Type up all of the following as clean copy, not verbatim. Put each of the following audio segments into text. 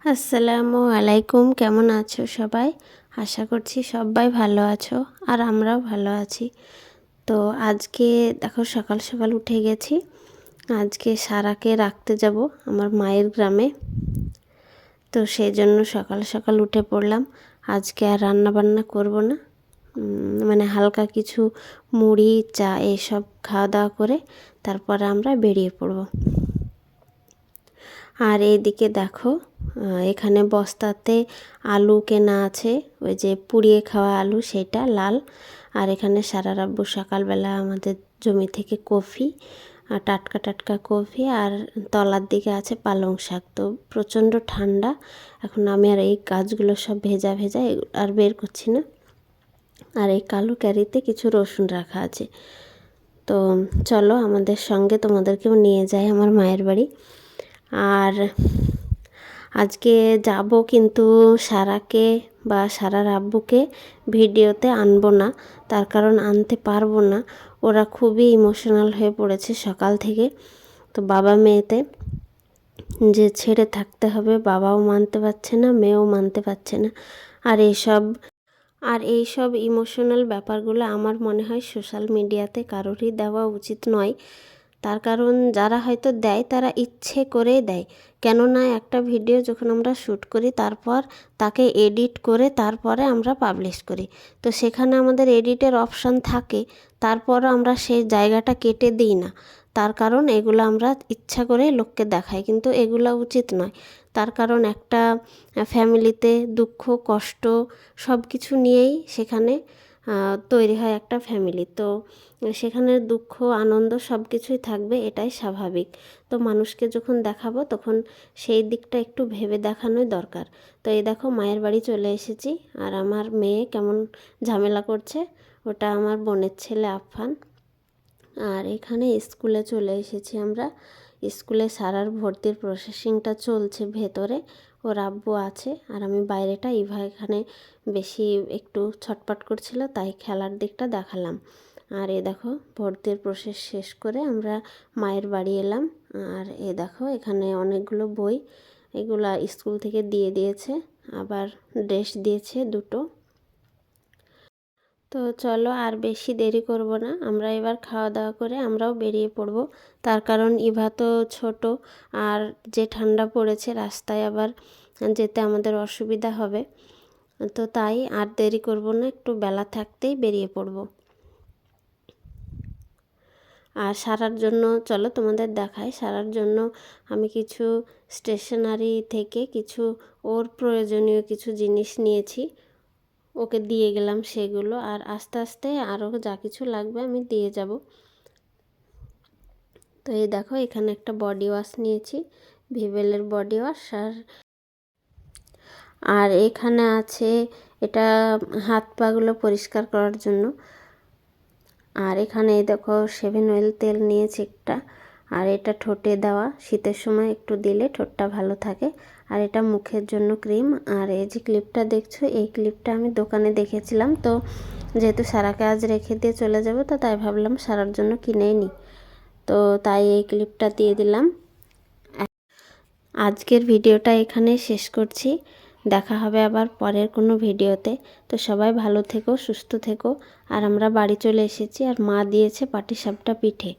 আসসালামু আলাইকুম। কেমন আছো সবাই? আশা করছি সবাই ভালো আছো আর আমরাও ভালো আছি। তো আজকে দেখো সকাল সকাল উঠে গেছি। আজকে সারাকে রাখতে যাব আমার মায়ের গ্রামে। তো সেই জন্য সকাল সকাল উঠে পড়লাম। আজকে আর রান্না বান্না করব না, মানে হালকা কিছু মুড়ি চা এসব খাওয়া দাওয়া করে তারপরে আমরা বেরিয়ে পড়ব। আর এইদিকে দেখো এখানে বস্তাতে আলু কেনা আছে, ওই যে পুড়িয়ে খাওয়া আলু, সেটা লাল। আর এখানে সারার আব্বু সকালবেলা আমাদের জমি থেকে কফি, টাটকা টাটকা কফি, আর তলার দিকে আছে পালং শাক। তো প্রচণ্ড ঠান্ডা এখন, আমি আর এই গাছগুলো সব ভেজা ভেজা আর বের করছি না। আর এই কালো ক্যারিতে কিছু রসুন রাখা আছে। তো চলো আমাদের সঙ্গে তোমাদেরকেও নিয়ে যাই আমার মায়ের বাড়ি। আর আজকে যাব, কিন্তু সারাকে বা সারার আব্বুকে ভিডিওতে আনবো না। তার কারণ আনতে পারবো না, ওরা খুবই ইমোশনাল হয়ে পড়েছে সকাল থেকে। তো বাবা মেয়েতে যে ছেড়ে থাকতে হবে, বাবাও মানতে পারছে না, মেয়েও মানতে পারছে না। আর এইসব ইমোশনাল ব্যাপারগুলো আমার মনে হয় সোশ্যাল মিডিয়াতে কারোরই দেওয়া উচিত নয়। তার কারণ যারা হয়তো দেয় তারা ইচ্ছে করেই দেয়। কেননা একটা ভিডিও যখন আমরা শ্যুট করি তারপর তাকে এডিট করে তারপরে আমরা পাবলিশ করি, তো সেখানে আমাদের এডিটের অপশান থাকে, তারপরও আমরা সেই জায়গাটা কেটে দিই না। তার কারণ এগুলো আমরা ইচ্ছা করে লোককে দেখাই, কিন্তু এগুলো উচিত নয়। তার কারণ একটা ফ্যামিলিতে দুঃখ কষ্ট সব কিছু নিয়েই সেখানে তৈরি হয় একটা ফ্যামিলি। তো সেখানে দুঃখ আনন্দ সব কিছুই থাকবে, এটাই স্বাভাবিক। তো মানুষকে যখন দেখাবো তখন সেই দিকটা একটু ভেবে দেখানোই দরকার। তো এই দেখো মায়ের বাড়ি চলে এসেছি, আর আমার মেয়ে কেমন ঝামেলা করছে, ওটা আমার বোনের ছেলে আফফান। আর এখানে স্কুলে চলে এসেছি আমরা। স্কুলে সারার ভর্তির প্রসেসিংটা চলছে ভেতরে, ওর আব্বু আছে আর আমি বাইরেটা। ইভা এখানে বেশি একটু ছটপট করছিল, তাই খেলার দিকটা দেখালাম। আর এ দেখো ভর্তির প্রসেস শেষ করে আমরা মায়ের বাড়ি এলাম। আর এ দেখো এখানে অনেকগুলো বই, এগুলা স্কুল থেকে দিয়ে দিয়েছে, আবার ড্রেস দিয়েছে দুটো। তো চলো আর বেশি দেরি করব না, আমরা এবার খাওয়া দাওয়া করে আমরাও বেরিয়ে পড়ব। তার কারণ ইভা তো ছোট, আর যে ঠান্ডা পড়েছে রাস্তায় আবার যেতে আমাদের অসুবিধা হবে। তো তাই আর দেরি করব না, একটু বেলা থাকতেই বেরিয়ে পড়ব। আর সারার জন্য চলো তোমাদের দেখাই, সারার জন্য আমি কিছু স্টেশনারি থেকে কিছু ওর প্রয়োজনীয় কিছু জিনিস নিয়েছি, ওকে দিয়ে গেলাম সেগুলো। আর আস্তে আস্তে আরও যা কিছু লাগবে আমি দিয়ে যাব। তো এই দেখো এখানে একটা বডি ওয়াশ নিয়েছি, ভিভেলের বডি ওয়াশ। আর এখানে আছে এটা হাত পাগুলো পরিষ্কার করার জন্য। আর এখানে এই দেখো 7 অয়েল তেল নিয়েছি একটা। আর এটা ঠোঁটে দেওয়া, শীতের সময় একটু দিলে ঠোঁটটা ভালো থাকে। আর এটা মুখের জন্য ক্রিম। আর এই যে ক্লিপটা দেখছো, এই ক্লিপটা আমি দোকানে দেখেছিলাম, তো যেহেতু সারাকে আজ রেখে দিয়ে চলে যাব, তো তাই ভাবলাম সারার জন্য কিনেই নিই। তো তাই এই ক্লিপটা দিয়ে দিলাম। আজকের ভিডিওটা এখানে শেষ করছি, দেখা হবে আবার পরের কোনো ভিডিওতে। তো সবাই ভালো থেকো, সুস্থ থেকো। আর আমরা বাড়ি চলে এসেছি, আর মা দিয়েছে পাটিসাপটা পিঠে,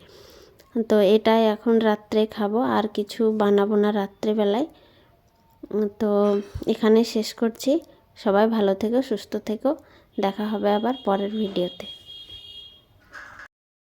তো এটাই এখন রাত্রে খাবো, আর কিছু বানাবো না রাত্রেবেলায়। তো এখানে শেষ করছি, সবাই ভালো থেকো, সুস্থ থেকো, দেখা হবে আবার পরের ভিডিওতে।